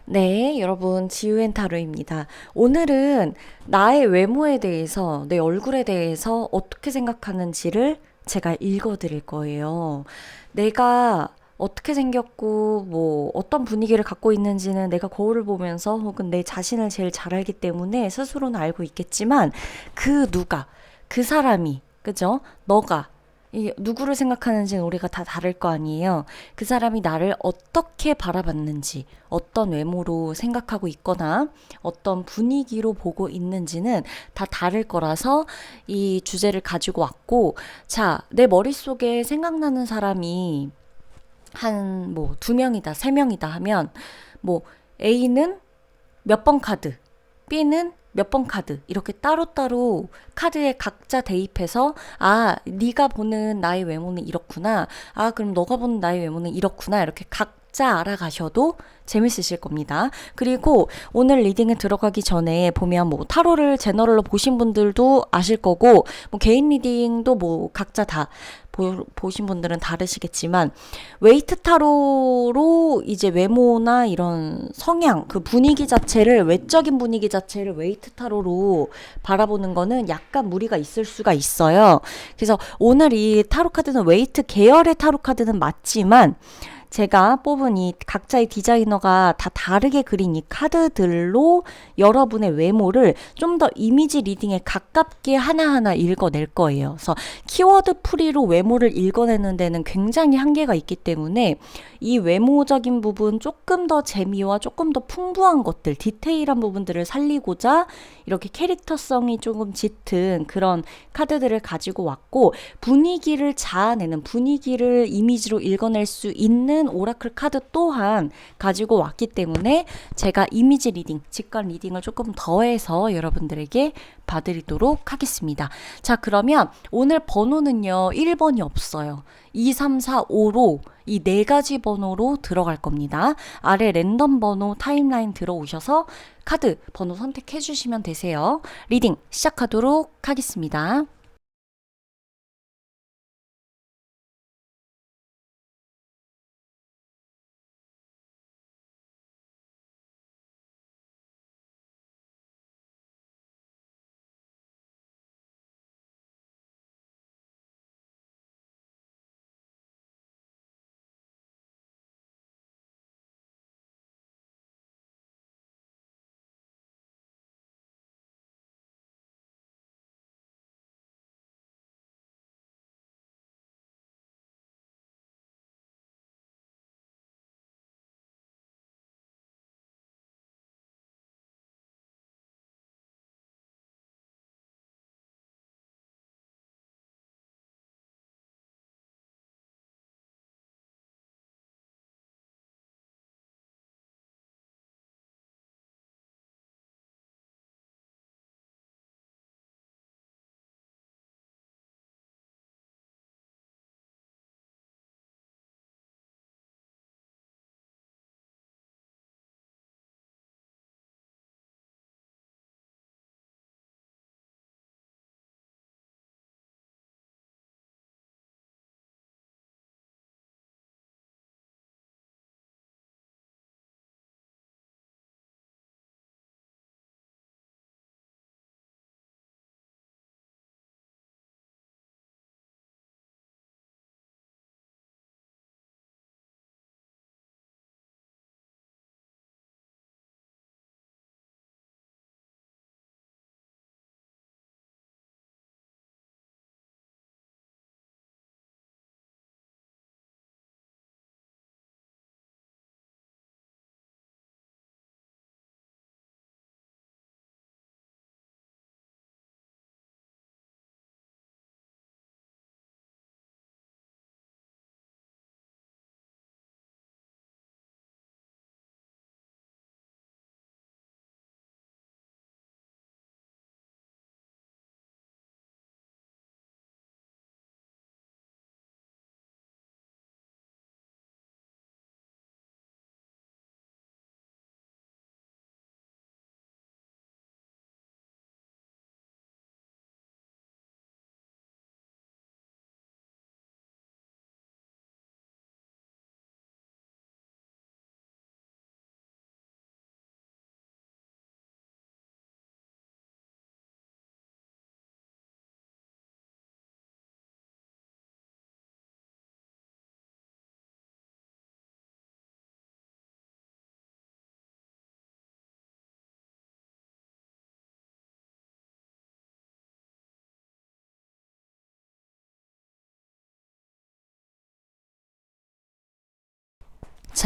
네, 여러분, 지우앤 타로입니다. 오늘은 나의 외모에 대해서, 내 얼굴에 대해서 어떻게 생각하는지를 제가 읽어드릴 거예요. 내가 어떻게 생겼고, 뭐, 어떤 분위기를 갖고 있는지는 내가 거울을 보면서 혹은 내 자신을 제일 잘 알기 때문에 스스로는 알고 있겠지만, 그 누가, 그 사람이, 그죠? 너가, 이 누구를 생각하는지는 우리가 다 다를 거 아니에요. 그 사람이 나를 어떻게 바라봤는지, 어떤 외모로 생각하고 있거나, 어떤 분위기로 보고 있는지는 다 다를 거라서 이 주제를 가지고 왔고, 자, 내 머릿속에 생각나는 사람이 한 뭐 두 명이다, 세 명이다 하면, 뭐 A는 몇 번 카드, B는 몇 번 카드 이렇게 따로따로 카드에 각자 대입해서 네가 보는 나의 외모는 이렇구나. 그럼 너가 보는 나의 외모는 이렇구나. 이렇게 각자 알아가셔도 재밌으실 겁니다. 그리고 오늘 리딩에 들어가기 전에 보면 뭐 타로를 제너럴로 보신 분들도 아실 거고 뭐 개인 리딩도 뭐 각자 다 보신 분들은 다르시겠지만 웨이트 타로로 이제 외모나 이런 성향, 그 분위기 자체를, 외적인 분위기 자체를 웨이트 타로로 바라보는 거는 약간 무리가 있을 수가 있어요. 그래서 오늘 이 타로 카드는 웨이트 계열의 타로 카드는 맞지만 제가 뽑은 이 각자의 디자이너가 다 다르게 그린 이 카드들로 여러분의 외모를 좀 더 이미지 리딩에 가깝게 하나하나 읽어낼 거예요. 그래서 키워드 풀이로 외모를 읽어내는 데는 굉장히 한계가 있기 때문에 이 외모적인 부분 조금 더 재미와 조금 더 풍부한 것들, 디테일한 부분들을 살리고자 이렇게 캐릭터성이 조금 짙은 그런 카드들을 가지고 왔고 분위기를 자아내는 분위기를 이미지로 읽어낼 수 있는 오라클 카드 또한 가지고 왔기 때문에 제가 이미지 리딩, 직관 리딩을 조금 더해서 여러분들에게 봐드리도록 하겠습니다. 자, 그러면 오늘 번호는요, 1번이 없어요. 2, 3, 4, 5로 이 네 가지 번호로 들어갈 겁니다. 아래 랜덤 번호 타임라인 들어오셔서 카드 번호 선택해 주시면 되세요. 리딩 시작하도록 하겠습니다.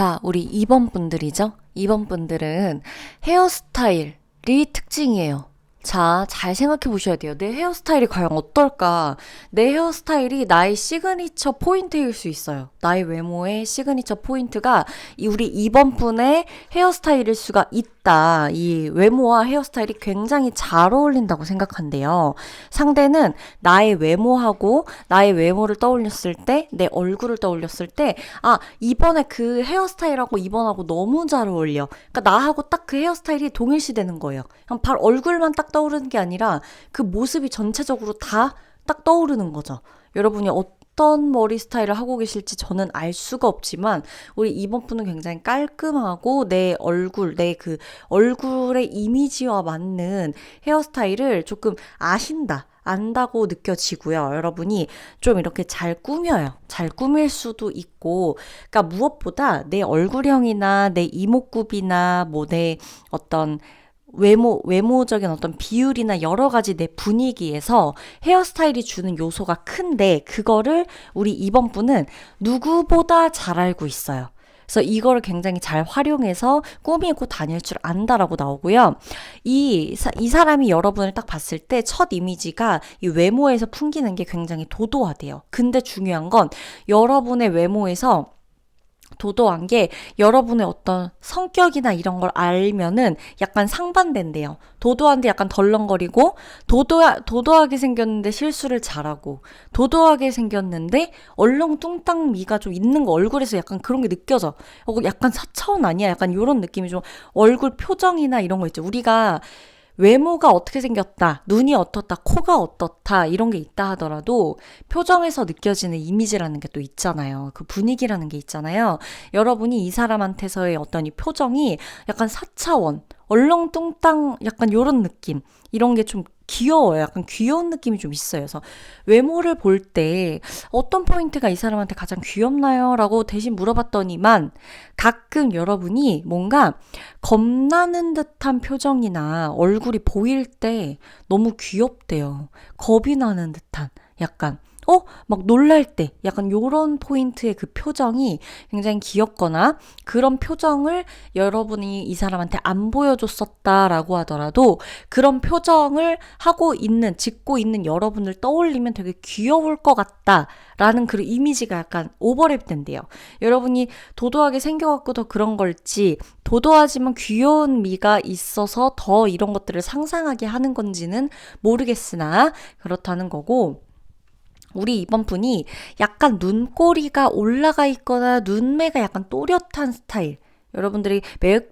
자, 우리 2번 분들이죠? 2번 분들은 헤어스타일이 특징이에요. 자, 잘 생각해 보셔야 돼요. 내 헤어스타일이 과연 어떨까? 내 헤어스타일이 나의 시그니처 포인트일 수 있어요. 나의 외모의 시그니처 포인트가 우리 2번 분의 헤어스타일일 수가 있다. 이 외모와 헤어스타일이 굉장히 잘 어울린다고 생각한대요. 상대는 나의 외모하고 나의 외모를 떠올렸을 때, 내 얼굴을 떠올렸을 때, 아, 이번에 그 헤어스타일하고 이번하고 너무 잘 어울려. 그러니까 나하고 딱 그 헤어스타일이 동일시되는 거예요. 그냥 바로 얼굴만 딱 떠오르는 게 아니라 그 모습이 전체적으로 다 딱 떠오르는 거죠. 여러분이 어떤 머리 스타일을 하고 계실지 저는 알 수가 없지만 우리 이번 분은 굉장히 깔끔하고 내 얼굴, 내 그 얼굴의 이미지와 맞는 헤어스타일을 조금 아신다. 안다고 느껴지고요. 여러분이 좀 이렇게 잘 꾸며요. 잘 꾸밀 수도 있고, 그러니까 무엇보다 내 얼굴형이나 내 이목구비나 뭐 내 어떤 외모적인 어떤 비율이나 여러 가지 내 분위기에서 헤어스타일이 주는 요소가 큰데, 그거를 우리 이번 분은 누구보다 잘 알고 있어요. 그래서 이거를 굉장히 잘 활용해서 꾸미고 다닐 줄 안다라고 나오고요. 이 사람이 여러분을 딱 봤을 때 첫 이미지가 이 외모에서 풍기는 게 굉장히 도도하대요. 근데 중요한 건 여러분의 외모에서 도도한 게 여러분의 어떤 성격이나 이런 걸 알면은 약간 상반된대요. 도도한데 약간 덜렁거리고, 도도하게 생겼는데 실수를 잘하고, 도도하게 생겼는데 얼렁뚱땅미가 좀 있는 거, 얼굴에서 약간 그런 게 느껴져. 약간 사차원 아니야? 약간 이런 느낌이 좀, 얼굴 표정이나 이런 거 있죠. 우리가 외모가 어떻게 생겼다, 눈이 어떻다, 코가 어떻다 이런 게 있다 하더라도 표정에서 느껴지는 이미지라는 게 또 있잖아요. 그 분위기라는 게 있잖아요. 여러분이 이 사람한테서의 어떤 이 표정이 약간 사차원, 얼렁뚱땅 약간 요런 느낌, 이런 게 좀 귀여워요. 약간 귀여운 느낌이 좀 있어요. 그래서 외모를 볼 때 어떤 포인트가 이 사람한테 가장 귀엽나요? 라고 대신 물어봤더니만 가끔 여러분이 뭔가 겁나는 듯한 표정이나 얼굴이 보일 때 너무 귀엽대요. 겁이 나는 듯한 약간 막 놀랄 때 약간 요런 포인트의 그 표정이 굉장히 귀엽거나, 그런 표정을 여러분이 이 사람한테 안 보여줬었다라고 하더라도 그런 표정을 짓고 있는 여러분을 떠올리면 되게 귀여울 것 같다라는 그런 이미지가 약간 오버랩 된대요. 여러분이 도도하게 생겨갖고 더 그런 걸지, 도도하지만 귀여운 미가 있어서 더 이런 것들을 상상하게 하는 건지는 모르겠으나 그렇다는 거고, 우리 이번 분이 약간 눈꼬리가 올라가 있거나 눈매가 약간 또렷한 스타일. 여러분들이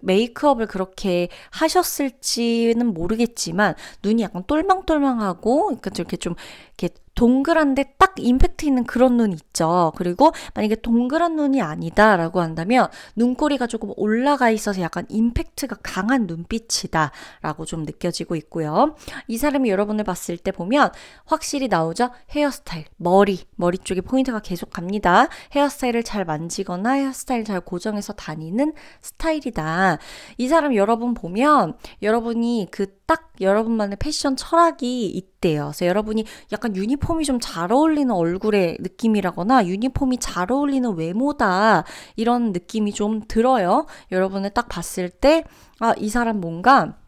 메이크업을 그렇게 하셨을지는 모르겠지만 눈이 약간 똘망똘망하고, 그러니까 이렇게 좀 이렇게 동그란데 딱 임팩트 있는 그런 눈 있죠. 그리고 만약에 동그란 눈이 아니다라고 한다면 눈꼬리가 조금 올라가 있어서 약간 임팩트가 강한 눈빛이다 라고 좀 느껴지고 있고요. 이 사람이 여러분을 봤을 때 보면 확실히 나오죠. 헤어스타일, 머리 쪽에 포인트가 계속 갑니다. 헤어스타일을 잘 만지거나 헤어스타일 잘 고정해서 다니는 스타일이다. 이 사람 여러분 보면 여러분이 딱 여러분만의 패션 철학이 있대요. 그래서 여러분이 약간 유니폼이 좀 잘 어울리는 얼굴의 느낌이라거나 유니폼이 잘 어울리는 외모다, 이런 느낌이 좀 들어요. 여러분을 딱 봤을 때 이 사람 뭔가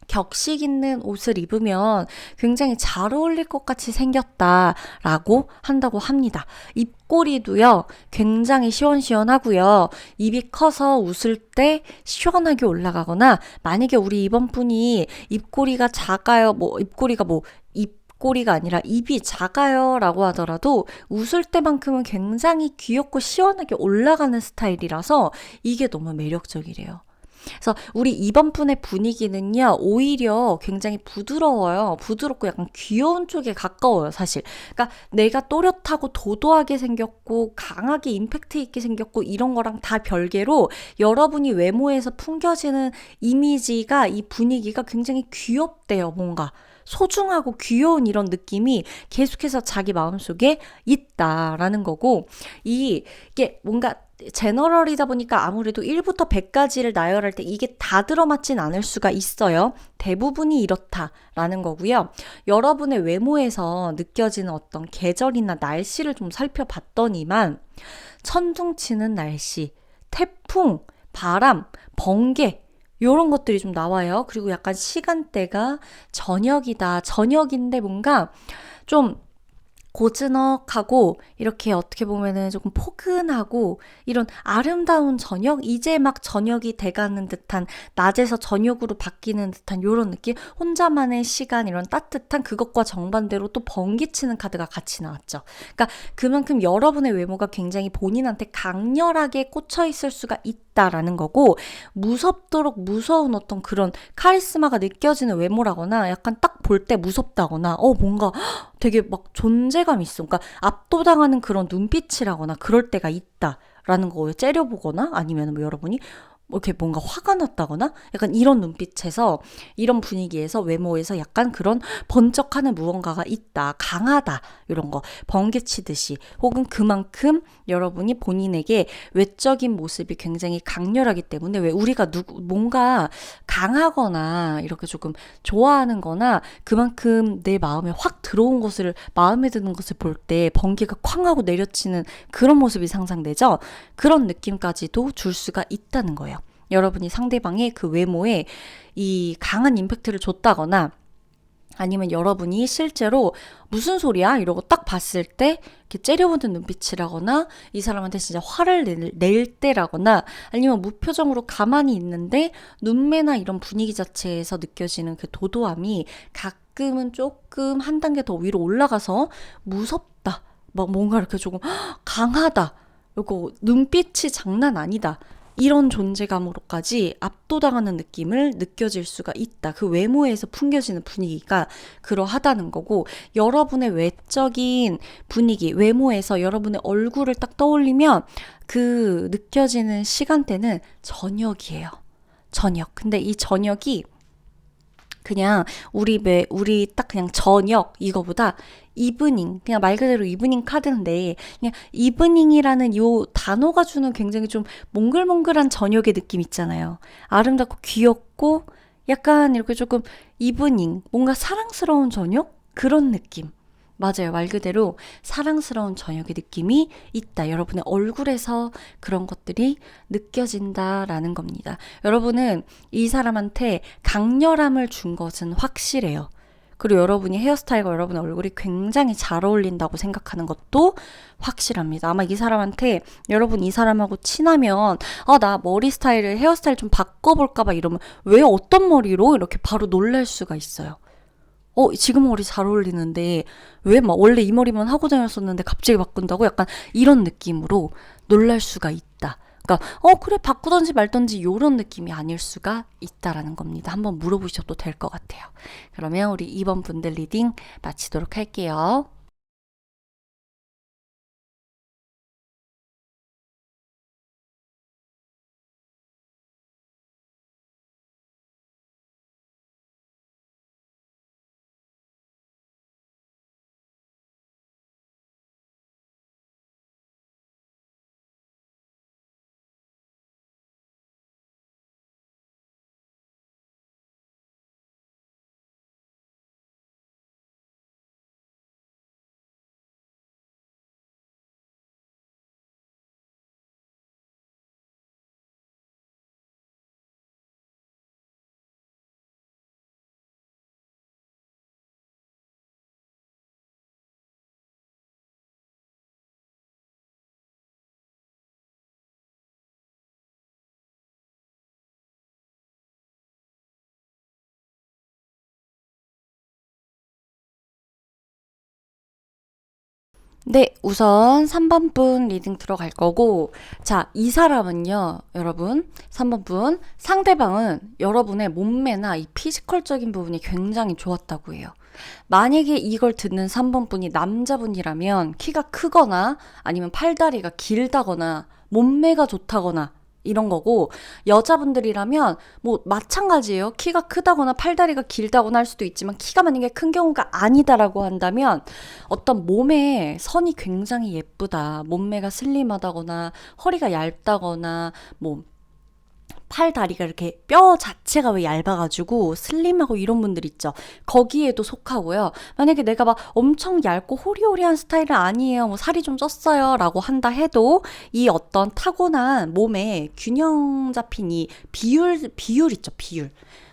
격식 있는 옷을 입으면 굉장히 잘 어울릴 것 같이 생겼다라고 한다고 합니다. 입꼬리도요, 굉장히 시원시원하고요. 입이 커서 웃을 때 시원하게 올라가거나, 만약에 우리 이번 분이 입꼬리가 작아요, 입꼬리가 아니라 입이 작아요 라고 하더라도 웃을 때만큼은 굉장히 귀엽고 시원하게 올라가는 스타일이라서 이게 너무 매력적이래요. 그래서 우리 이번 분의 분위기는요, 오히려 굉장히 부드러워요. 부드럽고 약간 귀여운 쪽에 가까워요, 사실. 그러니까 내가 또렷하고 도도하게 생겼고 강하게 임팩트 있게 생겼고 이런 거랑 다 별개로 여러분이 외모에서 풍겨지는 이미지가, 이 분위기가 굉장히 귀엽대요. 뭔가 소중하고 귀여운 이런 느낌이 계속해서 자기 마음속에 있다라는 거고, 이게 뭔가 제너럴이다 보니까 아무래도 1부터 100까지를 나열할 때 이게 다 들어맞진 않을 수가 있어요. 대부분이 이렇다라는 거고요. 여러분의 외모에서 느껴지는 어떤 계절이나 날씨를 좀 살펴봤더니만 천둥 치는 날씨, 태풍, 바람, 번개 요런 것들이 좀 나와요. 그리고 약간 시간대가 저녁이다. 저녁인데 뭔가 좀 고즈넉하고 이렇게 어떻게 보면은 조금 포근하고 이런 아름다운 저녁, 이제 막 저녁이 돼가는 듯한, 낮에서 저녁으로 바뀌는 듯한 요런 느낌, 혼자만의 시간, 이런 따뜻한 그것과 정반대로 또 번개치는 카드가 같이 나왔죠. 그러니까 그만큼 여러분의 외모가 굉장히 본인한테 강렬하게 꽂혀 있을 수가 있다라는 거고, 무섭도록 무서운 어떤 그런 카리스마가 느껴지는 외모라거나 약간 딱 볼 때 무섭다거나 뭔가 되게 막 존재감 있어. 그러니까 압도당하는 그런 눈빛이라거나 그럴 때가 있다라는 거에 째려보거나, 아니면 뭐 여러분이 이렇게 뭔가 화가 났다거나 약간 이런 눈빛에서, 이런 분위기에서, 외모에서 약간 그런 번쩍하는 무언가가 있다, 강하다, 이런 거 번개치듯이, 혹은 그만큼 여러분이 본인에게 외적인 모습이 굉장히 강렬하기 때문에, 왜 우리가 뭔가 강하거나 이렇게 조금 좋아하는 거나 그만큼 내 마음에 확 들어온 것을, 마음에 드는 것을 볼 때 번개가 쾅 하고 내려치는 그런 모습이 상상되죠. 그런 느낌까지도 줄 수가 있다는 거예요. 여러분이 상대방의 그 외모에 이 강한 임팩트를 줬다거나, 아니면 여러분이 실제로 무슨 소리야? 이러고 딱 봤을 때 이렇게 째려보는 눈빛이라거나, 이 사람한테 진짜 화를 낼 때라거나, 아니면 무표정으로 가만히 있는데 눈매나 이런 분위기 자체에서 느껴지는 그 도도함이 가끔은 조금 한 단계 더 위로 올라가서 무섭다, 막 뭔가 이렇게 조금 강하다, 그리고 눈빛이 장난 아니다, 이런 존재감으로까지 압도당하는 느낌을 느껴질 수가 있다. 그 외모에서 풍겨지는 분위기가 그러하다는 거고, 여러분의 외적인 분위기, 외모에서 여러분의 얼굴을 딱 떠올리면 그 느껴지는 시간대는 저녁이에요. 저녁. 근데 이 저녁이 그냥 우리 딱 그냥 저녁 이거보다 이브닝, 그냥 말 그대로 이브닝 카드인데, 그냥 이브닝이라는 요 단어가 주는 굉장히 좀 몽글몽글한 저녁의 느낌 있잖아요. 아름답고 귀엽고 약간 이렇게 조금 이브닝, 뭔가 사랑스러운 저녁? 그런 느낌. 맞아요. 말 그대로 사랑스러운 저녁의 느낌이 있다. 여러분의 얼굴에서 그런 것들이 느껴진다라는 겁니다. 여러분은 이 사람한테 강렬함을 준 것은 확실해요. 그리고 여러분이 헤어스타일과 여러분의 얼굴이 굉장히 잘 어울린다고 생각하는 것도 확실합니다. 아마 이 사람한테, 여러분 이 사람하고 친하면 나 머리 스타일을, 헤어스타일 좀 바꿔볼까봐 이러면, 왜 어떤 머리로? 이렇게 바로 놀랄 수가 있어요. 지금 머리 잘 어울리는데 왜 막 원래 이 머리만 하고 다녔었는데 갑자기 바꾼다고? 약간 이런 느낌으로 놀랄 수가 있다. 그러니까 그래 바꾸던지 말던지 요런 느낌이 아닐 수가 있다라는 겁니다. 한번 물어보셔도 될 것 같아요. 그러면 우리 2번 분들 리딩 마치도록 할게요. 네, 우선 3번 분 리딩 들어갈 거고, 자, 이 사람은요, 여러분, 3번 분, 상대방은 여러분의 몸매나 이 피지컬적인 부분이 굉장히 좋았다고 해요. 만약에 이걸 듣는 3번 분이 남자분이라면 키가 크거나 아니면 팔다리가 길다거나 몸매가 좋다거나 이런 거고, 여자분들이라면 뭐 마찬가지예요. 키가 크다거나 팔다리가 길다거나 할 수도 있지만, 키가 만약에 큰 경우가 아니다라고 한다면 어떤 몸의 선이 굉장히 예쁘다, 몸매가 슬림하다거나 허리가 얇다거나 뭐 팔 다리가 이렇게 뼈 자체가 왜 얇아가지고 슬림하고 이런 분들 있죠. 거기에도 속하고요. 만약에 내가 막 엄청 얇고 호리호리한 스타일은 아니에요. 뭐 살이 좀 쪘어요. 라고 한다 해도 이 어떤 타고난 몸에 균형 잡힌 이 비율 있죠. 비율.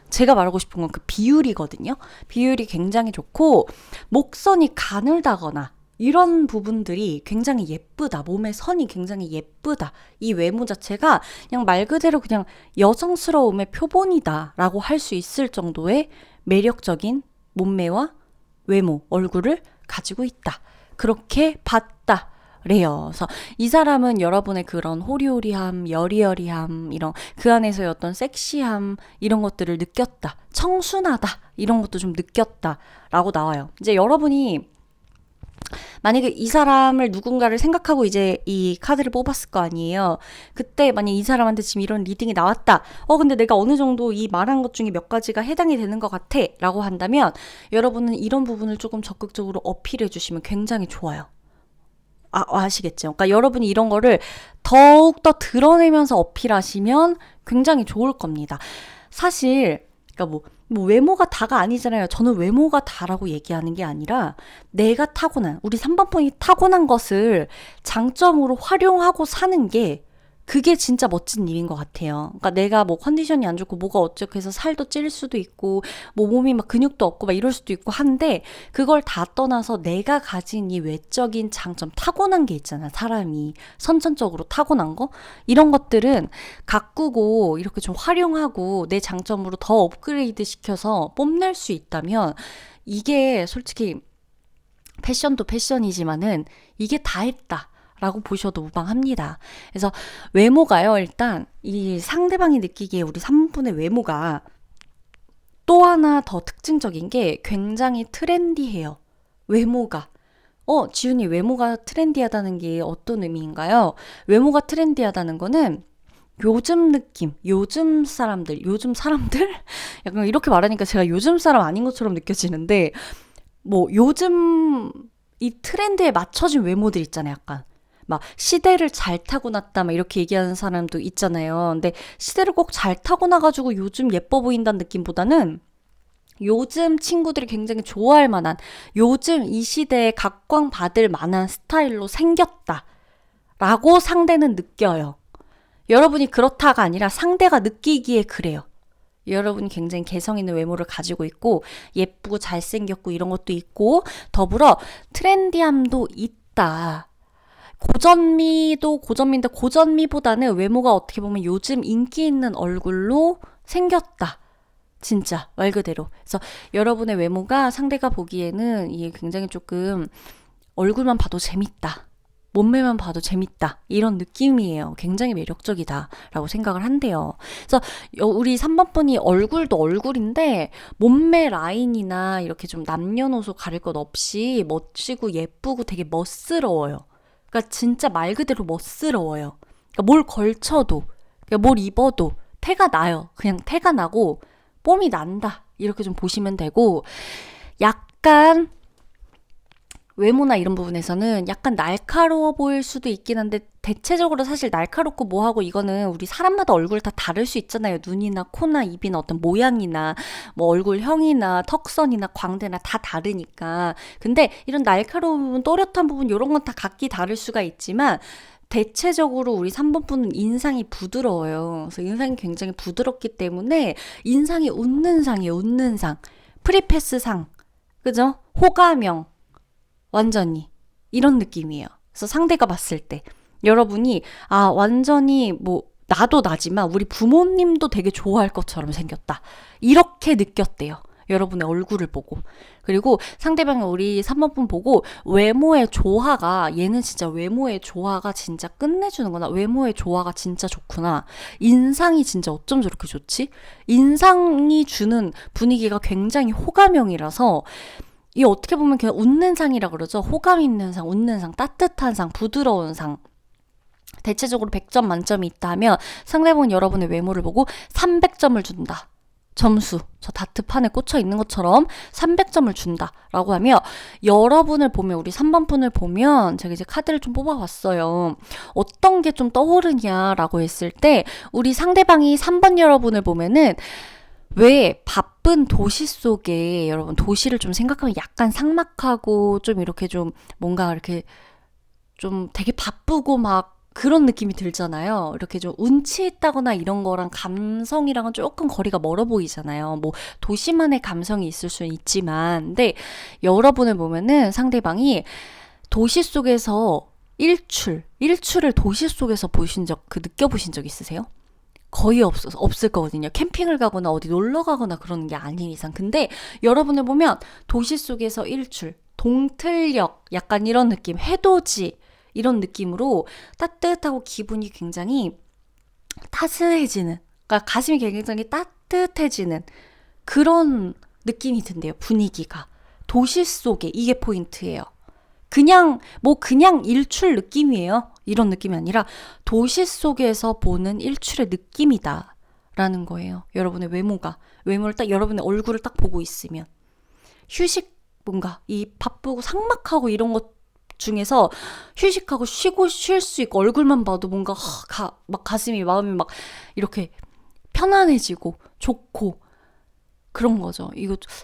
제가 말하고 싶은 건 그 비율이거든요. 비율이 굉장히 좋고 목선이 가늘다거나 이런 부분들이 굉장히 예쁘다. 몸의 선이 굉장히 예쁘다. 이 외모 자체가 그냥 말 그대로 그냥 여성스러움의 표본이다 라고 할 수 있을 정도의 매력적인 몸매와 외모, 얼굴을 가지고 있다. 그렇게 봤다. 래요. 그래서 이 사람은 여러분의 그런 호리호리함, 여리여리함, 이런 그 안에서의 어떤 섹시함, 이런 것들을 느꼈다. 청순하다. 이런 것도 좀 느꼈다. 라고 나와요. 이제 여러분이 만약에 이 사람을 누군가를 생각하고 이제 이 카드를 뽑았을 거 아니에요. 그때 만약 이 사람한테 지금 이런 리딩이 나왔다. 근데 내가 어느 정도 이 말한 것 중에 몇 가지가 해당이 되는 것 같아. 라고 한다면 여러분은 이런 부분을 조금 적극적으로 어필해 주시면 굉장히 좋아요. 아시겠죠? 그러니까 여러분이 이런 거를 더욱더 드러내면서 어필하시면 굉장히 좋을 겁니다. 사실 그러니까 뭐 외모가 다가 아니잖아요. 저는 외모가 다라고 얘기하는 게 아니라 내가 타고난 우리 3번분이 타고난 것을 장점으로 활용하고 사는 게 그게 진짜 멋진 일인 것 같아요. 그러니까 내가 뭐 컨디션이 안 좋고 뭐가 어쩌고 해서 살도 찔 수도 있고 뭐 몸이 막 근육도 없고 막 이럴 수도 있고 한데 그걸 다 떠나서 내가 가진 이 외적인 장점 타고난 게 있잖아. 사람이 선천적으로 타고난 거 이런 것들은 가꾸고 이렇게 좀 활용하고 내 장점으로 더 업그레이드 시켜서 뽐낼 수 있다면 이게 솔직히 패션도 패션이지만은 이게 다 했다. 라고 보셔도 무방합니다. 그래서 외모가요, 일단 이 상대방이 느끼기에 우리 3분의 외모가 또 하나 더 특징적인 게 굉장히 트렌디해요. 외모가. 지훈이 외모가 트렌디하다는 게 어떤 의미인가요? 외모가 트렌디하다는 거는 요즘 느낌, 요즘 사람들? 약간 이렇게 말하니까 제가 요즘 사람 아닌 것처럼 느껴지는데 뭐 요즘 이 트렌드에 맞춰진 외모들 있잖아요, 약간. 막 시대를 잘 타고났다 막 이렇게 얘기하는 사람도 있잖아요. 근데 시대를 꼭 잘 타고나가지고 요즘 예뻐 보인다는 느낌보다는 요즘 친구들이 굉장히 좋아할 만한 요즘 이 시대에 각광받을 만한 스타일로 생겼다 라고 상대는 느껴요. 여러분이 그렇다가 아니라 상대가 느끼기에 그래요. 여러분이 굉장히 개성 있는 외모를 가지고 있고 예쁘고 잘생겼고 이런 것도 있고 더불어 트렌디함도 있다. 고전미도 고전미인데 고전미보다는 외모가 어떻게 보면 요즘 인기 있는 얼굴로 생겼다. 진짜 말 그대로. 그래서 여러분의 외모가 상대가 보기에는 이게 굉장히 조금 얼굴만 봐도 재밌다. 몸매만 봐도 재밌다. 이런 느낌이에요. 굉장히 매력적이다. 라고 생각을 한대요. 그래서 우리 3번 분이 얼굴도 얼굴인데 몸매 라인이나 이렇게 좀 남녀노소 가릴 것 없이 멋지고 예쁘고 되게 멋스러워요. 그러니까 진짜 말 그대로 멋스러워요. 그러니까 뭘 걸쳐도, 그러니까 뭘 입어도 태가 나요. 그냥 태가 나고 뽐이 난다. 이렇게 좀 보시면 되고 약간 외모나 이런 부분에서는 약간 날카로워 보일 수도 있긴 한데 대체적으로 사실 날카롭고 뭐하고 이거는 우리 사람마다 얼굴 다 다를 수 있잖아요. 눈이나 코나 입이나 어떤 모양이나 뭐 얼굴형이나 턱선이나 광대나 다 다르니까. 근데 이런 날카로운 부분, 또렷한 부분 이런 건 다 각기 다를 수가 있지만 대체적으로 우리 3번 분은 인상이 부드러워요. 그래서 인상이 굉장히 부드럽기 때문에 인상이 웃는 상이에요. 웃는 상. 프리패스 상. 그죠? 호감형. 완전히 이런 느낌이에요. 그래서 상대가 봤을 때 여러분이 완전히 뭐 나도 나지만 우리 부모님도 되게 좋아할 것처럼 생겼다. 이렇게 느꼈대요. 여러분의 얼굴을 보고. 그리고 상대방이 우리 3번분 보고 외모의 조화가 얘는 진짜 외모의 조화가 진짜 끝내주는구나. 외모의 조화가 진짜 좋구나. 인상이 진짜 어쩜 저렇게 좋지? 인상이 주는 분위기가 굉장히 호감형이라서 이 어떻게 보면 그냥 웃는 상이라 그러죠. 호감 있는 상, 웃는 상, 따뜻한 상, 부드러운 상. 대체적으로 100점 만점이 있다 하면 상대방은 여러분의 외모를 보고 300점을 준다. 점수, 저 다트판에 꽂혀 있는 것처럼 300점을 준다라고 하면 여러분을 보면, 우리 3번 분을 보면 제가 이제 카드를 좀 뽑아봤어요. 어떤 게 좀 떠오르냐라고 했을 때 우리 상대방이 3번 여러분을 보면은 왜 바쁜 도시 속에, 여러분 도시를 좀 생각하면 약간 삭막하고 좀 이렇게 좀 뭔가 이렇게 좀 되게 바쁘고 막 그런 느낌이 들잖아요. 이렇게 좀 운치 있다거나 이런 거랑 감성이랑은 조금 거리가 멀어 보이잖아요. 뭐 도시만의 감성이 있을 수는 있지만, 근데 여러분을 보면은 상대방이 도시 속에서 일출을 도시 속에서 보신 적, 느껴보신 적 있으세요? 거의 없을 거거든요. 캠핑을 가거나 어디 놀러 가거나 그러는 게 아닌 이상. 근데 여러분을 보면 도시 속에서 일출, 동틀역, 약간 이런 느낌, 해돋이, 이런 느낌으로 따뜻하고 기분이 굉장히 따스해지는, 그러니까 가슴이 굉장히 따뜻해지는 그런 느낌이 든대요. 분위기가. 도시 속에 이게 포인트예요. 그냥 일출 느낌이에요. 이런 느낌이 아니라 도시 속에서 보는 일출의 느낌이다 라는 거예요. 여러분의 외모를 딱, 여러분의 얼굴을 딱 보고 있으면 휴식, 뭔가 이 바쁘고 삭막하고 이런 것 중에서 휴식하고 쉬고 쉴 수 있고 얼굴만 봐도 뭔가 막 가슴이, 마음이 막 이렇게 편안해지고 좋고 그런 거죠.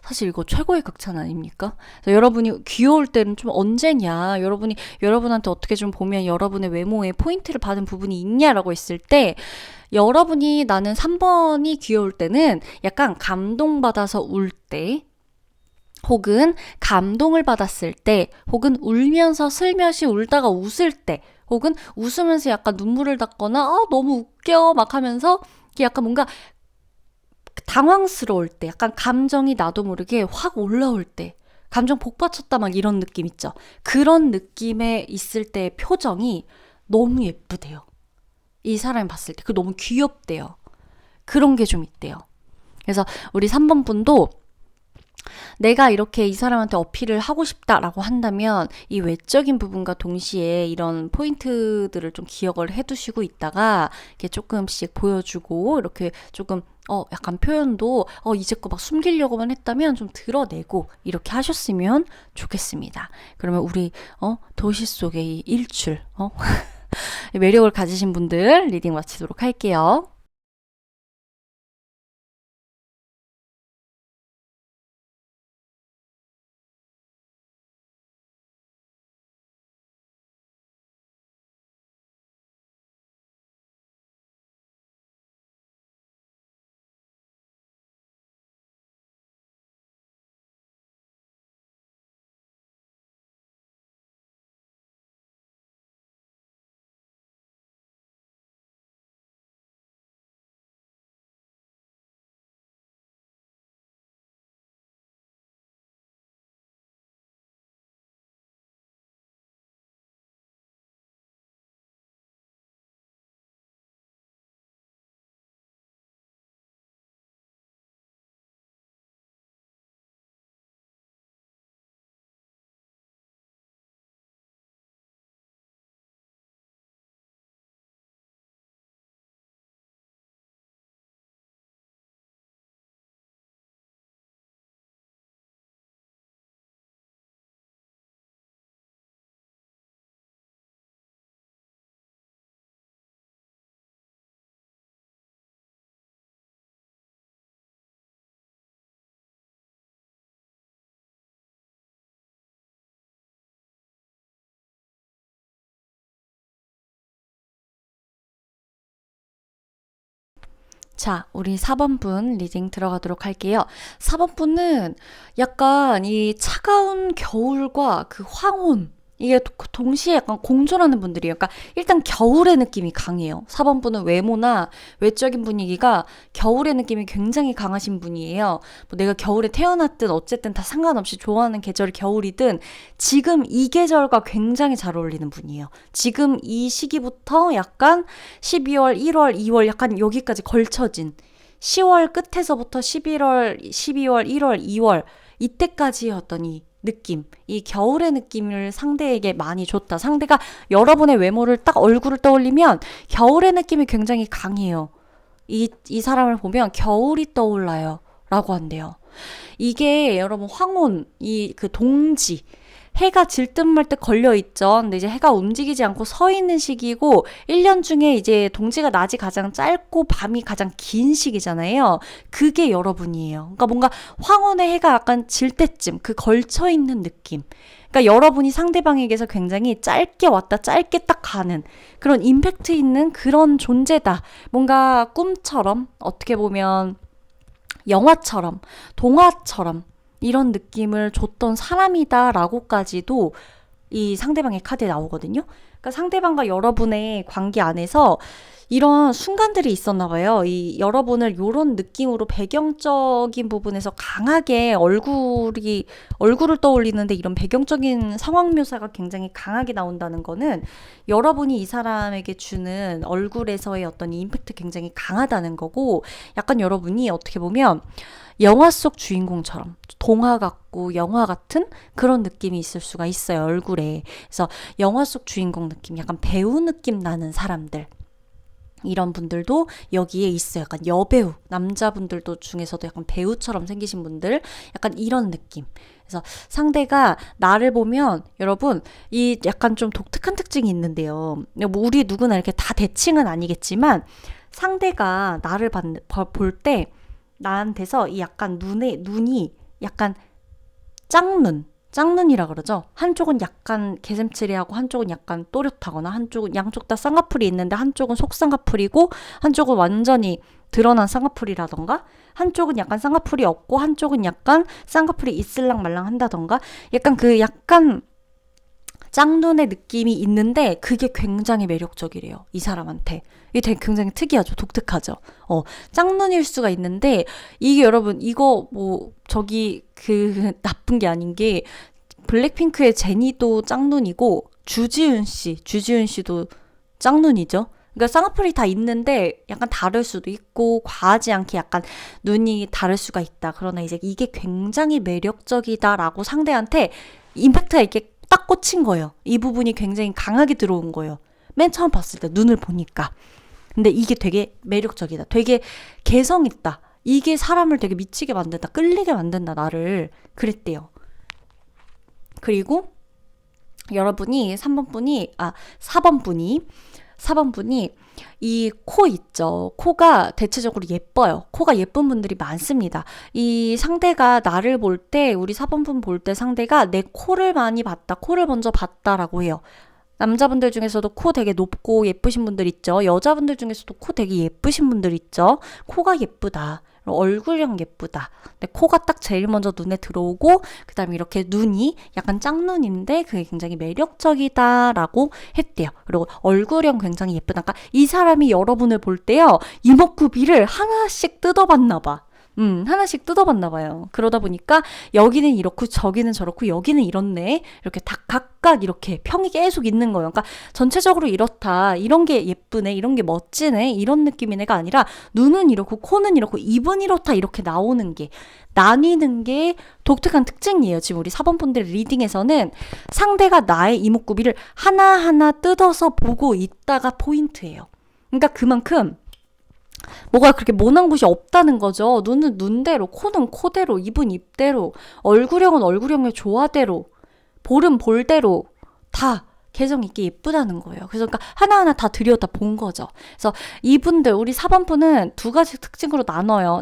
사실 이거 최고의 극찬 아닙니까? 여러분이 귀여울 때는 좀 언제냐, 여러분한테 어떻게 좀 보면 여러분의 외모에 포인트를 받은 부분이 있냐라고 했을 때, 여러분이, 나는 3번이 귀여울 때는 약간 감동받아서 울 때, 혹은 감동을 받았을 때, 혹은 울면서 슬며시 울다가 웃을 때, 혹은 웃으면서 약간 눈물을 닦거나 너무 웃겨 막 하면서 약간 뭔가 당황스러울 때, 약간 감정이 나도 모르게 확 올라올 때, 감정 복받쳤다 막 이런 느낌 있죠. 그런 느낌에 있을 때의 표정이 너무 예쁘대요. 이 사람이 봤을 때 그 너무 귀엽대요. 그런 게 좀 있대요. 그래서 우리 3번 분도 내가 이렇게 이 사람한테 어필을 하고 싶다라고 한다면 이 외적인 부분과 동시에 이런 포인트들을 좀 기억을 해두시고 있다가 이렇게 조금씩 보여주고, 이렇게 조금 약간 표현도 이제껏 막 숨기려고만 했다면 좀 드러내고 이렇게 하셨으면 좋겠습니다. 그러면 우리 도시 속의 이 일출 매력을 가지신 분들 리딩 마치도록 할게요. 자, 우리 4번 분 리딩 들어가도록 할게요. 4번 분은 약간 이 차가운 겨울과 그 황혼, 이게 동시에 약간 공존하는 분들이에요. 그러니까 일단 겨울의 느낌이 강해요. 4번 분은 외모나 외적인 분위기가 겨울의 느낌이 굉장히 강하신 분이에요. 뭐 내가 겨울에 태어났든 어쨌든 다 상관없이 좋아하는 계절이 겨울이든 지금 이 계절과 굉장히 잘 어울리는 분이에요. 지금 이 시기부터 약간 12월, 1월, 2월 약간 여기까지 걸쳐진 10월 끝에서부터 11월, 12월, 1월, 2월 이때까지의 어떤 이 느낌, 이 겨울의 느낌을 상대에게 많이 줬다. 상대가 여러분의 외모를 딱 얼굴을 떠올리면 겨울의 느낌이 굉장히 강해요. 이 사람을 보면 겨울이 떠올라요. 라고 한대요. 이게 여러분 황혼, 그 동지, 해가 질 듯 말 듯 걸려있죠. 근데 이제 해가 움직이지 않고 서 있는 시기고 1년 중에 이제 동지가 낮이 가장 짧고 밤이 가장 긴 시기잖아요. 그게 여러분이에요. 그러니까 뭔가 황혼의 해가 약간 질 때쯤 그 걸쳐있는 느낌. 그러니까 여러분이 상대방에게서 굉장히 짧게 왔다 짧게 딱 가는 그런 임팩트 있는 그런 존재다. 뭔가 꿈처럼 어떻게 보면 영화처럼 동화처럼 이런 느낌을 줬던 사람이다라고까지도 이 상대방의 카드에 나오거든요. 그러니까 상대방과 여러분의 관계 안에서 이런 순간들이 있었나 봐요. 이 여러분을 이런 느낌으로 배경적인 부분에서 강하게 얼굴을 떠올리는데 이런 배경적인 상황 묘사가 굉장히 강하게 나온다는 거는 여러분이 이 사람에게 주는 얼굴에서의 어떤 임팩트 굉장히 강하다는 거고, 약간 여러분이 어떻게 보면 영화 속 주인공처럼 동화 같고 영화 같은 그런 느낌이 있을 수가 있어요, 얼굴에. 그래서 영화 속 주인공 느낌, 약간 배우 느낌 나는 사람들, 이런 분들도 여기에 있어요. 약간 여배우, 남자분들도 중에서도 약간 배우처럼 생기신 분들, 약간 이런 느낌. 그래서 상대가 나를 보면 여러분 이 약간 좀 독특한 특징이 있는데요. 뭐 우리 누구나 이렇게 다 대칭은 아니겠지만 상대가 나를 볼 때 나한테서 이 약간 눈이 약간 짝눈이라 그러죠. 한쪽은 약간 개슴츠레하고 한쪽은 약간 또렷하거나, 한쪽은 양쪽 다 쌍꺼풀이 있는데 한쪽은 속쌍꺼풀이고 한쪽은 완전히 드러난 쌍꺼풀이라던가, 한쪽은 약간 쌍꺼풀이 없고 한쪽은 약간 쌍꺼풀이 있을랑 말랑 한다던가, 약간 짝눈의 느낌이 있는데 그게 굉장히 매력적이래요, 이 사람한테. 이게 되게 굉장히 특이하죠. 독특하죠. 짝눈일 수가 있는데 이게 여러분, 이거 뭐 나쁜 게 아닌 게 블랙핑크의 제니도 짝눈이고 주지훈 씨도 짝눈이죠. 그러니까 쌍꺼풀이 다 있는데 약간 다를 수도 있고 과하지 않게 약간 눈이 다를 수가 있다. 그러나 이제 이게 굉장히 매력적이다라고 상대한테 임팩트가 이렇게 딱 꽂힌 거예요. 이 부분이 굉장히 강하게 들어온 거예요. 맨 처음 봤을 때 눈을 보니까. 근데 이게 되게 매력적이다. 되게 개성 있다. 이게 사람을 되게 미치게 만든다. 끌리게 만든다. 나를. 그랬대요. 그리고 여러분이 4번 분이 이 코 있죠. 코가 대체적으로 예뻐요. 코가 예쁜 분들이 많습니다. 이 상대가 나를 볼 때, 우리 4번 분 볼 때 상대가 내 코를 많이 봤다. 코를 먼저 봤다라고 해요. 남자분들 중에서도 코 되게 높고 예쁘신 분들 있죠. 여자분들 중에서도 코 되게 예쁘신 분들 있죠. 코가 예쁘다. 얼굴형 예쁘다. 근데 코가 딱 제일 먼저 눈에 들어오고, 그 다음에 이렇게 눈이 약간 짝눈인데 그게 굉장히 매력적이다라고 했대요. 그리고 얼굴형 굉장히 예쁘다. 그러니까 이 사람이 여러분을 볼 때요, 이목구비를 하나씩 뜯어봤나 봐. 하나씩 뜯어봤나 봐요. 그러다 보니까 여기는 이렇고 저기는 저렇고 여기는 이렇네. 이렇게 다 각각 이렇게 평이 계속 있는 거예요. 그러니까 전체적으로 이렇다. 이런 게 예쁘네. 이런 게 멋지네. 이런 느낌인 애가 아니라 눈은 이렇고 코는 이렇고 입은 이렇다. 이렇게 나뉘는 게 독특한 특징이에요. 지금 우리 4번 분들 리딩에서는 상대가 나의 이목구비를 하나하나 뜯어서 보고 있다가 포인트예요. 그러니까 그만큼 뭐가 그렇게 모난 곳이 없다는 거죠. 눈은 눈대로, 코는 코대로, 입은 입대로, 얼굴형은 얼굴형의 조화대로, 볼은 볼대로 다 개성 있게 예쁘다는 거예요. 그래서 그러니까 하나하나 다 들여다 본 거죠. 그래서 이분들, 우리 4번 분은 두 가지 특징으로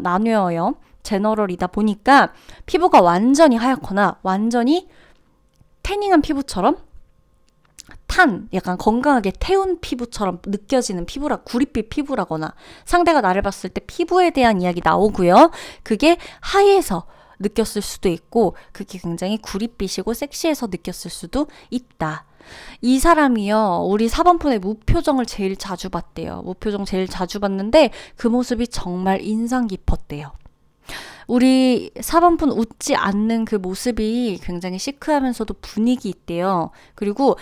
나뉘어요. 제너럴이다 보니까 피부가 완전히 하얗거나 완전히 태닝한 피부처럼 약간 건강하게 태운 피부처럼 느껴지는 구릿빛 피부라거나, 상대가 나를 봤을 때 피부에 대한 이야기 나오고요. 그게 하얘서 느꼈을 수도 있고, 그게 굉장히 구릿빛이고 섹시해서 느꼈을 수도 있다. 이 사람이요, 우리 4번 푼의 무표정을 제일 자주 봤대요. 무표정 제일 자주 봤는데 그 모습이 정말 인상 깊었대요. 우리 4번 분 웃지 않는 그 모습이 굉장히 시크하면서도 분위기 있대요. 그리고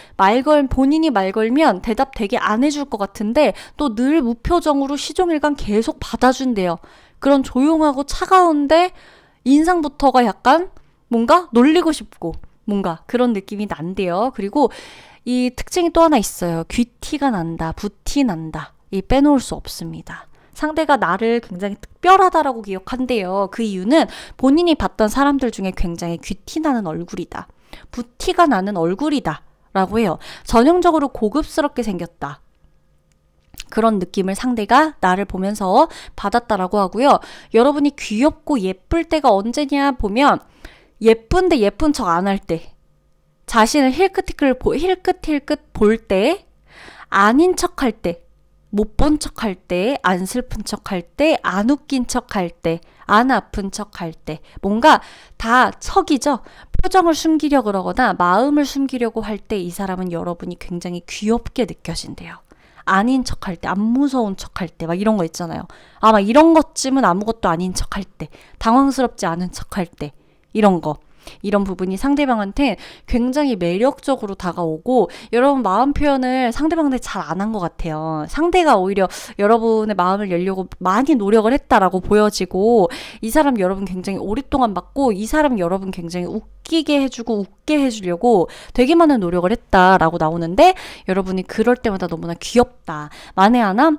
본인이 말 걸면 대답 되게 안 해줄 것 같은데 또 늘 무표정으로 시종일관 계속 받아준대요. 그런 조용하고 차가운데 인상부터가 약간 뭔가 놀리고 싶고 뭔가 그런 느낌이 난대요. 그리고 이 특징이 또 하나 있어요. 귀티가 난다, 붓티 난다. 이 빼놓을 수 없습니다. 상대가 나를 굉장히 특별하다라고 기억한대요. 그 이유는 본인이 봤던 사람들 중에 굉장히 귀티 나는 얼굴이다. 부티가 나는 얼굴이다. 라고 해요. 전형적으로 고급스럽게 생겼다. 그런 느낌을 상대가 나를 보면서 받았다라고 하고요. 여러분이 귀엽고 예쁠 때가 언제냐 보면 예쁜데 예쁜 척 안 할 때, 자신을 힐끗힐끗 볼 때, 아닌 척 할 때, 못 본 척 할 때, 안 슬픈 척 할 때, 안 웃긴 척 할 때, 안 아픈 척 할 때, 뭔가 다 척이죠. 표정을 숨기려고 그러거나 마음을 숨기려고 할 때 이 사람은 여러분이 굉장히 귀엽게 느껴진대요. 아닌 척 할 때, 안 무서운 척 할 때, 막 이런 거 있잖아요. 아마 이런 것쯤은 아무것도 아닌 척 할 때, 당황스럽지 않은 척 할 때, 이런 거. 이런 부분이 상대방한테 굉장히 매력적으로 다가오고 여러분 마음 표현을 상대방한테 잘 안 한 것 같아요. 상대가 오히려 여러분의 마음을 열려고 많이 노력을 했다라고 보여지고 이 사람 여러분 굉장히 오랫동안 봤고 이 사람 여러분 굉장히 웃기게 해주고 웃게 해주려고 되게 많은 노력을 했다라고 나오는데 여러분이 그럴 때마다 너무나 귀엽다. 만에 하나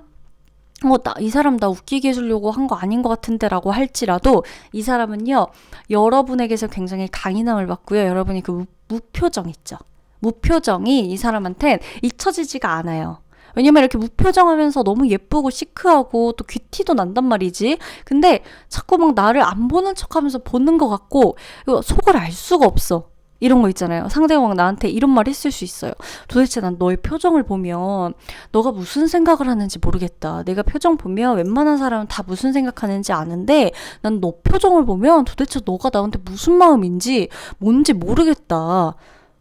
이 사람 나 웃기게 해주려고 한 거 아닌 것 같은데 라고 할지라도 이 사람은요, 여러분에게서 굉장히 강인함을 받고요. 여러분이 그 무표정 있죠. 무표정이 이 사람한텐 잊혀지지가 않아요. 왜냐면 이렇게 무표정하면서 너무 예쁘고 시크하고 또 귀티도 난단 말이지. 근데 자꾸 막 나를 안 보는 척하면서 보는 것 같고 속을 알 수가 없어. 이런 거 있잖아요. 상대가 막 나한테 이런 말 했을 수 있어요. 도대체 난 너의 표정을 보면 너가 무슨 생각을 하는지 모르겠다. 내가 표정 보면 웬만한 사람은 다 무슨 생각하는지 아는데 난 너 표정을 보면 도대체 너가 나한테 무슨 마음인지 뭔지 모르겠다.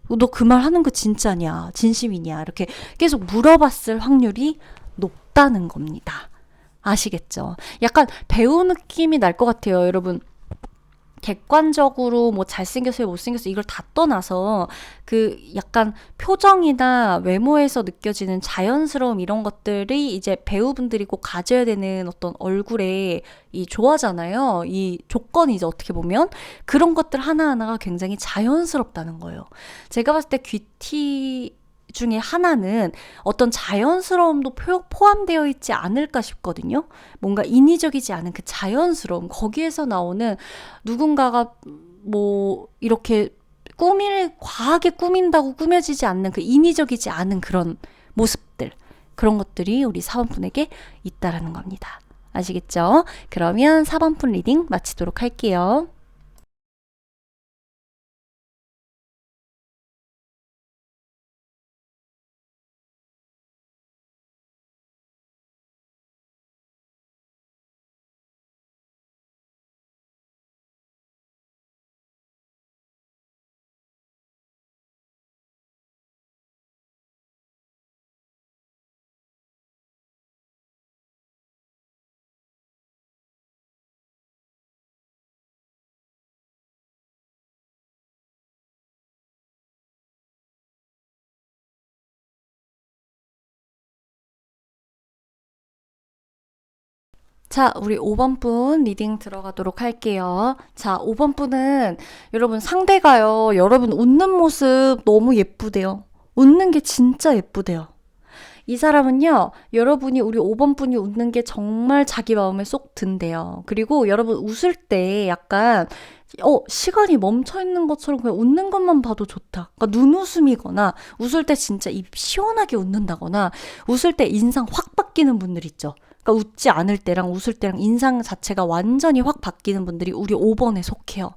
너 그 말 하는 거 진짜냐? 진심이냐? 이렇게 계속 물어봤을 확률이 높다는 겁니다. 아시겠죠? 약간 배우 느낌이 날 것 같아요, 여러분. 객관적으로 뭐 잘생겼어요 못생겼어요 이걸 다 떠나서 그 약간 표정이나 외모에서 느껴지는 자연스러움 이런 것들이 이제 배우분들이 꼭 가져야 되는 어떤 얼굴의 이 조화잖아요. 이 조건이 이제 어떻게 보면 그런 것들 하나하나가 굉장히 자연스럽다는 거예요. 제가 봤을 때 귀티 중에 하나는 어떤 자연스러움도 포함되어 있지 않을까 싶거든요. 뭔가 인위적이지 않은 그 자연스러움, 거기에서 나오는 누군가가 뭐 이렇게 과하게 꾸민다고 꾸며지지 않는 그 인위적이지 않은 그런 모습들, 그런 것들이 우리 4번분에게 있다라는 겁니다. 아시겠죠? 그러면 4번분 리딩 마치도록 할게요. 자, 우리 5번분 리딩 들어가도록 할게요. 자, 5번분은 여러분 상대가요, 여러분 웃는 모습 너무 예쁘대요. 웃는 게 진짜 예쁘대요. 이 사람은요, 여러분이 우리 5번분이 웃는 게 정말 자기 마음에 쏙 든대요. 그리고 여러분 웃을 때 약간 시간이 멈춰 있는 것처럼 그냥 웃는 것만 봐도 좋다. 그러니까 눈웃음이거나 웃을 때 진짜 입 시원하게 웃는다거나 웃을 때 인상 확 바뀌는 분들 있죠. 그러니까 웃지 않을 때랑 웃을 때랑 인상 자체가 완전히 확 바뀌는 분들이 우리 5번에 속해요.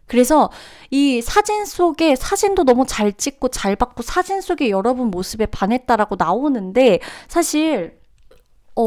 그래서 이 사진 속에 사진도 너무 잘 찍고 잘 받고 사진 속에 여러분 모습에 반했다라고 나오는데 사실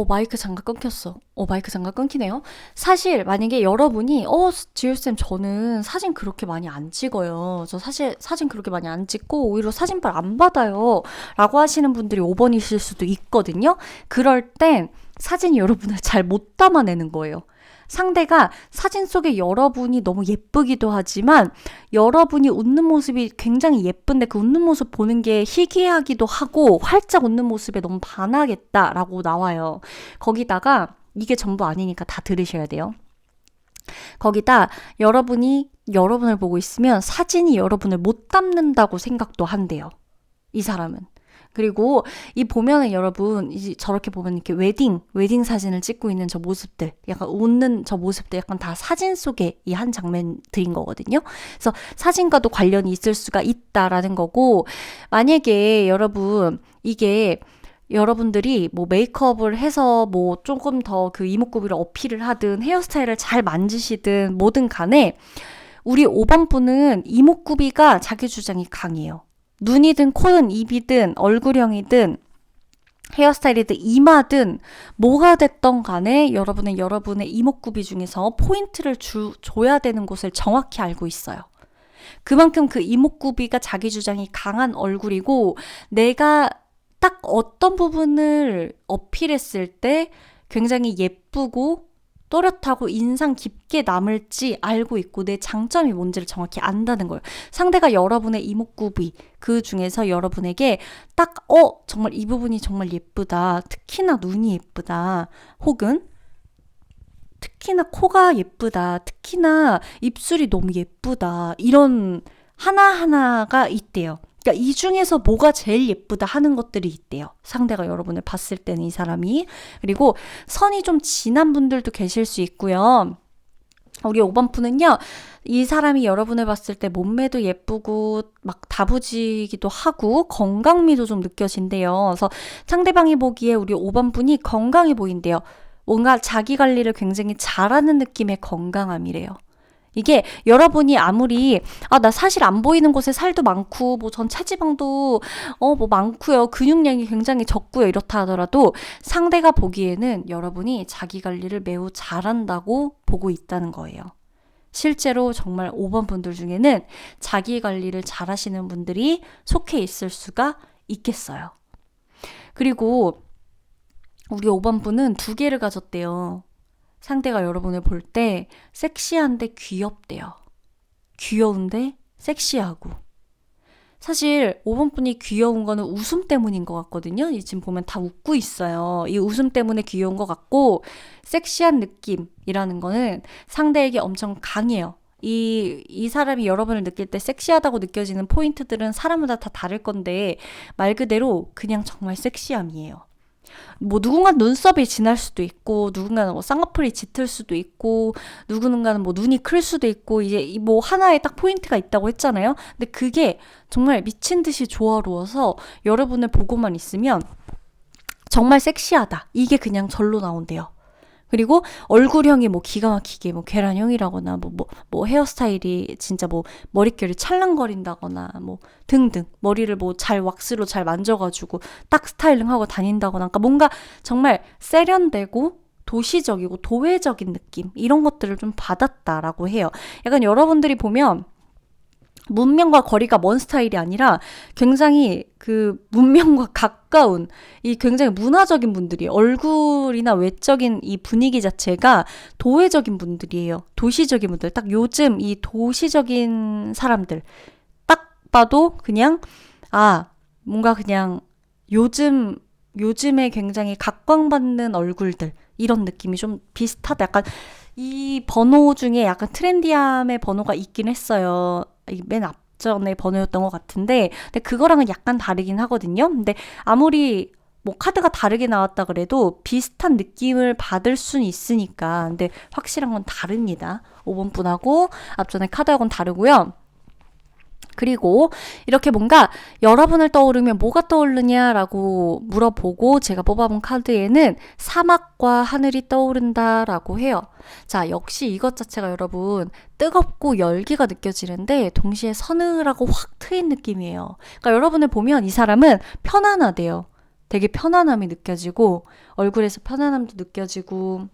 마이크 잠깐 끊겼어. 마이크 잠깐 끊기네요. 사실 만약에 여러분이 지율쌤 저는 사진 그렇게 많이 안 찍어요. 저 사실 사진 그렇게 많이 안 찍고 오히려 사진빨 안 받아요. 라고 하시는 분들이 5번이실 수도 있거든요. 그럴 땐 사진이 여러분을 잘 못 담아내는 거예요. 상대가 사진 속에 여러분이 너무 예쁘기도 하지만 여러분이 웃는 모습이 굉장히 예쁜데 그 웃는 모습 보는 게 희귀하기도 하고 활짝 웃는 모습에 너무 반하겠다라고 나와요. 거기다가 이게 전부 아니니까 다 들으셔야 돼요. 거기다 여러분이 여러분을 보고 있으면 사진이 여러분을 못 담는다고 생각도 한대요. 이 사람은. 그리고 이 보면은 여러분 이제 저렇게 보면 이렇게 웨딩 사진을 찍고 있는 저 모습들, 약간 웃는 저 모습들 약간 다 사진 속의 이 한 장면들인 거거든요. 그래서 사진과도 관련이 있을 수가 있다라는 거고, 만약에 여러분 이게 여러분들이 뭐 메이크업을 해서 뭐 조금 더 그 이목구비를 어필을 하든 헤어스타일을 잘 만지시든 뭐든 간에 우리 5번 분은 이목구비가 자기 주장이 강해요. 눈이든 코든 입이든 얼굴형이든 헤어스타일이든 이마든 뭐가 됐던 간에 여러분의 이목구비 중에서 포인트를 줘야 되는 곳을 정확히 알고 있어요. 그만큼 그 이목구비가 자기 주장이 강한 얼굴이고, 내가 딱 어떤 부분을 어필했을 때 굉장히 예쁘고 또렷하고 인상 깊게 남을지 알고 있고, 내 장점이 뭔지를 정확히 안다는 거예요. 상대가 여러분의 이목구비 그 중에서 여러분에게 딱 정말 이 부분이 정말 예쁘다, 특히나 눈이 예쁘다, 혹은 특히나 코가 예쁘다, 특히나 입술이 너무 예쁘다, 이런 하나하나가 있대요. 그러니까 이 중에서 뭐가 제일 예쁘다 하는 것들이 있대요. 상대가 여러분을 봤을 때는 이 사람이. 그리고 선이 좀 진한 분들도 계실 수 있고요. 우리 5번 분은요, 이 사람이 여러분을 봤을 때 몸매도 예쁘고 막 다부지기도 하고 건강미도 좀 느껴진대요. 그래서 상대방이 보기에 우리 5번 분이 건강해 보인대요. 뭔가 자기 관리를 굉장히 잘하는 느낌의 건강함이래요. 이게 여러분이 아무리 나 사실 안 보이는 곳에 살도 많고 뭐 전 체지방도 뭐 많고요, 근육량이 굉장히 적고요, 이렇다 하더라도 상대가 보기에는 여러분이 자기 관리를 매우 잘한다고 보고 있다는 거예요. 실제로 정말 5번 분들 중에는 자기 관리를 잘하시는 분들이 속해 있을 수가 있겠어요. 그리고 우리 5번 분은 두 개를 가졌대요. 상대가 여러분을 볼 때 섹시한데 귀엽대요. 귀여운데 섹시하고. 사실 5번 분이 귀여운 거는 웃음 때문인 것 같거든요. 지금 보면 다 웃고 있어요. 이 웃음 때문에 귀여운 것 같고, 섹시한 느낌이라는 거는 상대에게 엄청 강해요. 이 사람이 여러분을 느낄 때 섹시하다고 느껴지는 포인트들은 사람마다 다 다를 건데, 말 그대로 그냥 정말 섹시함이에요. 뭐 누군가는 눈썹이 진할 수도 있고, 누군가는 뭐 쌍꺼풀이 짙을 수도 있고, 누군가는 뭐 눈이 클 수도 있고, 이제 뭐 하나에 딱 포인트가 있다고 했잖아요. 근데 그게 정말 미친 듯이 조화로워서 여러분을 보고만 있으면 정말 섹시하다, 이게 그냥 절로 나온대요. 그리고 얼굴형이 뭐 기가 막히게 뭐 계란형이라거나 뭐 헤어스타일이 진짜 뭐 머릿결이 찰랑거린다거나 뭐 등등, 머리를 뭐 잘 왁스로 잘 만져가지고 딱 스타일링하고 다닌다거나, 그러니까 뭔가 정말 세련되고 도시적이고 도회적인 느낌, 이런 것들을 좀 받았다라고 해요. 약간 여러분들이 보면 문명과 거리가 먼 스타일이 아니라 굉장히 그 문명과 가까운, 이 굉장히 문화적인 분들이, 얼굴이나 외적인 이 분위기 자체가 도회적인 분들이에요. 도시적인 분들. 딱 요즘 이 도시적인 사람들 딱 봐도 그냥 뭔가 그냥 요즘에 굉장히 각광받는 얼굴들, 이런 느낌이 좀 비슷하다. 약간 이 번호 중에 약간 트렌디함의 번호가 있긴 했어요. 맨 앞전에 번호였던 것 같은데, 근데 그거랑은 약간 다르긴 하거든요. 근데 아무리 뭐 카드가 다르게 나왔다 그래도 비슷한 느낌을 받을 수는 있으니까. 근데 확실한 건 다릅니다. 5번 분하고 앞전에 카드하고는 다르고요. 그리고 이렇게 뭔가 여러분을 떠오르면 뭐가 떠오르냐라고 물어보고 제가 뽑아본 카드에는 사막과 하늘이 떠오른다라고 해요. 자, 역시 이것 자체가 여러분 뜨겁고 열기가 느껴지는데 동시에 서늘하고 확 트인 느낌이에요. 그러니까 여러분을 보면 이 사람은 편안하대요. 되게 편안함이 느껴지고, 얼굴에서 편안함도 느껴지고,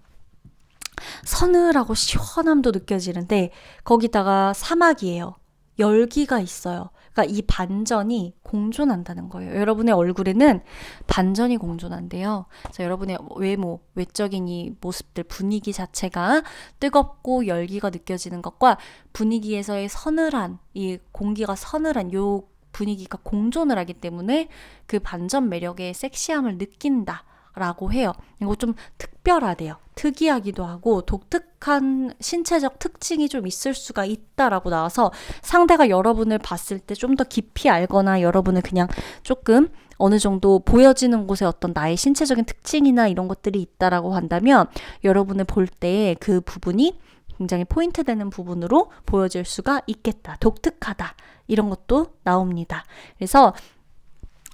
서늘하고 시원함도 느껴지는데, 거기다가 사막이에요. 열기가 있어요. 그러니까 이 반전이 공존한다는 거예요. 여러분의 얼굴에는 반전이 공존한대요. 자, 여러분의 외모, 외적인 이 모습들, 분위기 자체가 뜨겁고 열기가 느껴지는 것과 분위기에서의 서늘한, 이 공기가 서늘한 요 분위기가 공존을 하기 때문에 그 반전 매력의 섹시함을 느낀다. 라고 해요. 이거 좀 특별하대요. 특이하기도 하고 독특한 신체적 특징이 좀 있을 수가 있다라고 나와서 상대가 여러분을 봤을 때 좀 더 깊이 알거나 여러분을 그냥 조금 어느 정도 보여지는 곳에 어떤 나의 신체적인 특징이나 이런 것들이 있다라고 한다면 여러분을 볼 때 그 부분이 굉장히 포인트 되는 부분으로 보여질 수가 있겠다. 독특하다. 이런 것도 나옵니다. 그래서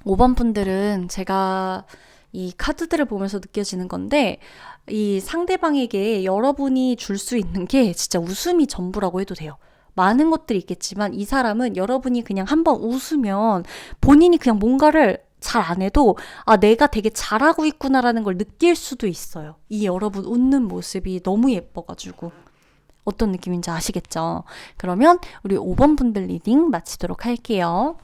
5번 분들은 제가 이 카드들을 보면서 느껴지는 건데 이 상대방에게 여러분이 줄 수 있는 게 진짜 웃음이 전부라고 해도 돼요. 많은 것들이 있겠지만 이 사람은 여러분이 그냥 한번 웃으면 본인이 그냥 뭔가를 잘 안 해도 내가 되게 잘하고 있구나라는 걸 느낄 수도 있어요. 이 여러분 웃는 모습이 너무 예뻐가지고. 어떤 느낌인지 아시겠죠? 그러면 우리 5번 분들 리딩 마치도록 할게요.